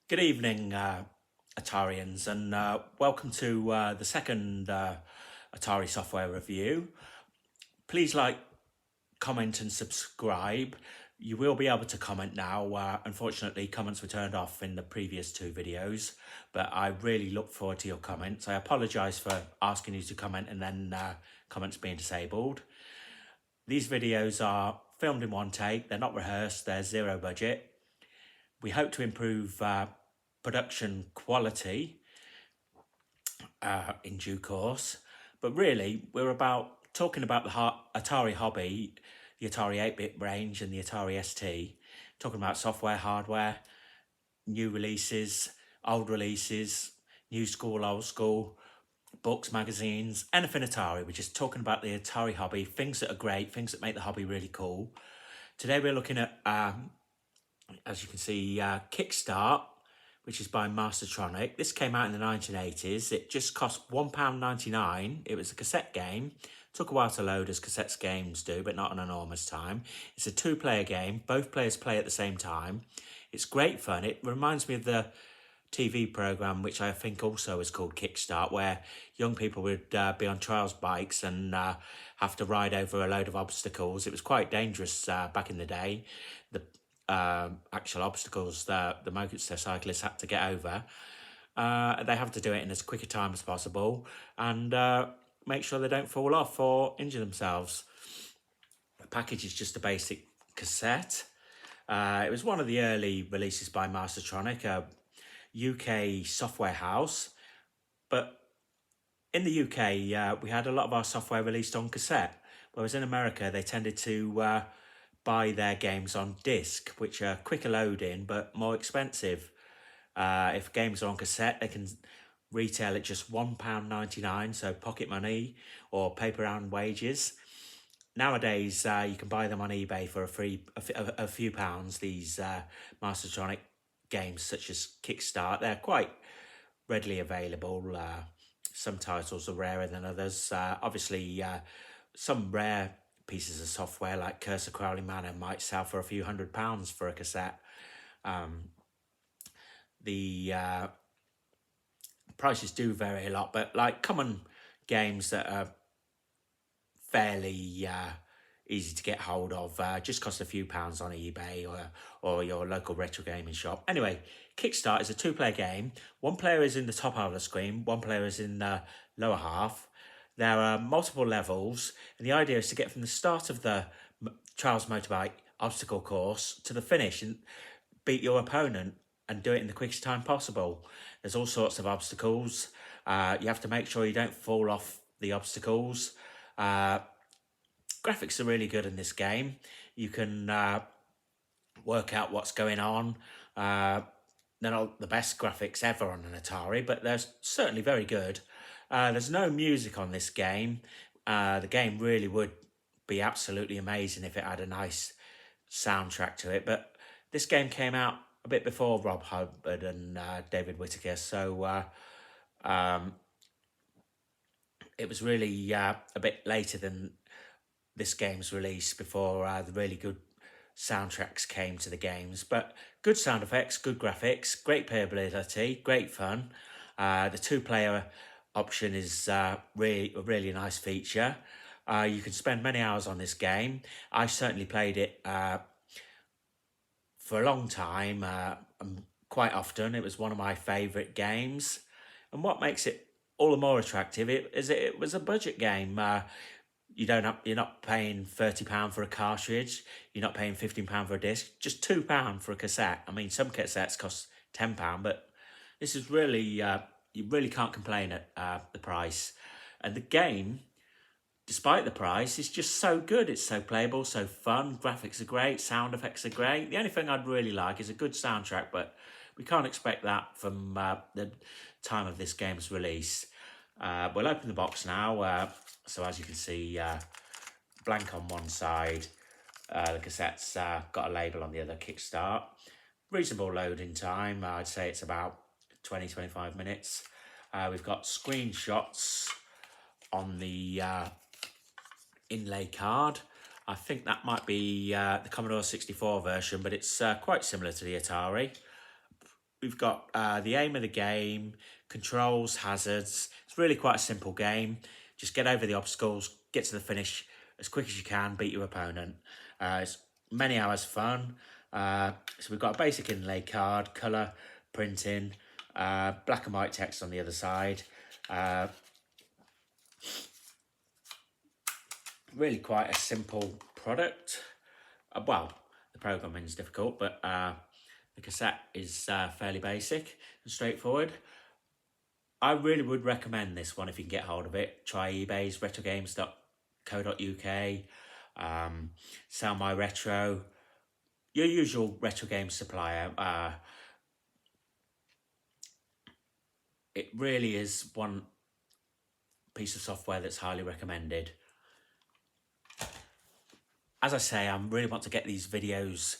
Good evening, Atarians, and welcome to the second Atari software review. Please like, comment, and subscribe. You will be able to comment now. Unfortunately, comments were turned off in the previous two videos, but I really look forward to your comments. I apologise for asking you to comment and then comments being disabled. These videos are filmed in one take, they're not rehearsed, they're zero budget. We hope to improve production quality in due course. But really, we're about talking about the Atari hobby, the Atari 8-bit range and the Atari ST, talking about software, hardware, new releases, old releases, new school, old school, books, magazines, anything Atari. We're just talking about the Atari hobby, things that are great, things that make the hobby really cool. Today we're looking at, as you can see, Kickstart, which is by Mastertronic. This came out in the 1980s. It just cost £1.99. It was a cassette game. Took a while to load, as cassette games do, but not an enormous time. It's a two-player game. Both players play at the same time. It's great fun. It reminds me of the TV programme, which I think also is called Kickstart, where young people would be on trials bikes and have to ride over a load of obstacles. It was quite dangerous back in the day. The actual obstacles the motorcyclists had to get over. They have to do it in as quick a time as possible and make sure they don't fall off or injure themselves. The package is just a basic cassette. It was one of the early releases by Mastertronic, a UK software house. But in the UK, we had a lot of our software released on cassette, whereas in America, they tended to buy their games on disc, which are quicker loading but more expensive. If games are on cassette, they can retail at just £1.99, so pocket money or paper round wages. Nowadays, you can buy them on eBay for a few pounds. These Mastertronic games, such as Kickstart, they're quite readily available. Some titles are rarer than others. Obviously, some rare pieces of software like Curse of Crowley Manor might sell for a few £100s for a cassette. The prices do vary a lot, but like common games that are fairly easy to get hold of just cost a few pounds on eBay or your local retro gaming shop. Anyway, Kickstart is a two-player game. One player is in the top half of the screen, one player is in the lower half. There are multiple levels, and the idea is to get from the start of the Trials Motorbike obstacle course to the finish and beat your opponent and do it in the quickest time possible. There's all sorts of obstacles. You have to make sure you don't fall off the obstacles. Graphics are really good in this game. You can work out what's going on. They're not the best graphics ever on an Atari, but they're certainly very good. There's no music on this game. The game really would be absolutely amazing if it had a nice soundtrack to it, but this game came out a bit before Rob Hubbard and David Whittaker, so it was really a bit later than this game's release before the really good soundtracks came to the games. But good sound effects, good graphics, great playability, great fun. The two-player option is really a really nice feature. You can spend many hours on this game. I certainly played it for a long time, quite often. It was one of my favourite games. And what makes it all the more attractive is it was a budget game. You're not paying £30 for a cartridge. You're not paying £15 for a disc. Just £2 for a cassette. I mean, some cassettes cost £10, but this is really you really can't complain at the price. And the game, despite the price, is just so good. It's so playable, so fun. Graphics are great. Sound effects are great. The only thing I'd really like is a good soundtrack, but we can't expect that from the time of this game's release. We'll open the box now. So as you can see, blank on one side. The cassette's got a label on the other, Kickstart. Reasonable loading time. I'd say it's about 20-25 minutes. We've got screenshots on the inlay card. I think that might be the Commodore 64 version, but it's quite similar to the Atari. we've got the aim of the game, controls, hazards. It's really quite a simple game. Just get over the obstacles, get to the finish as quick as you can, beat your opponent. It's many hours fun. So we've got a basic inlay card, colour, printing, black and white text on the other side. Really quite a simple product. Well, the programming is difficult, but the cassette is fairly basic and straightforward. I really would recommend this one if you can get hold of it. Try eBay's retrogames.co.uk, Sell My Retro, your usual retro game supplier. It really is one piece of software that's highly recommended. As I say, I really want to get these videos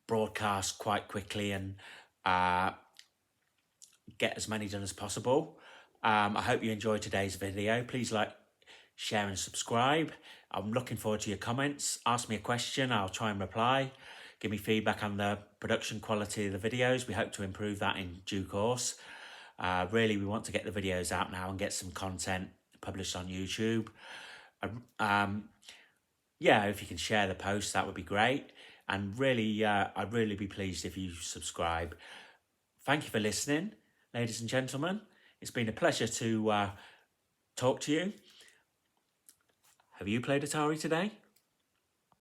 broadcast quite quickly and get as many done as possible. I hope you enjoyed today's video. Please like, share and subscribe. I'm looking forward to your comments. Ask me a question, I'll try and reply. Give me feedback on the production quality of the videos. We hope to improve that in due course. Really, we want to get the videos out now and get some content published on YouTube. Yeah, if you can share the post, that would be great. And really, I'd really be pleased if you subscribe. Thank you for listening, ladies and gentlemen. It's been a pleasure to talk to you. Have you played Atari today?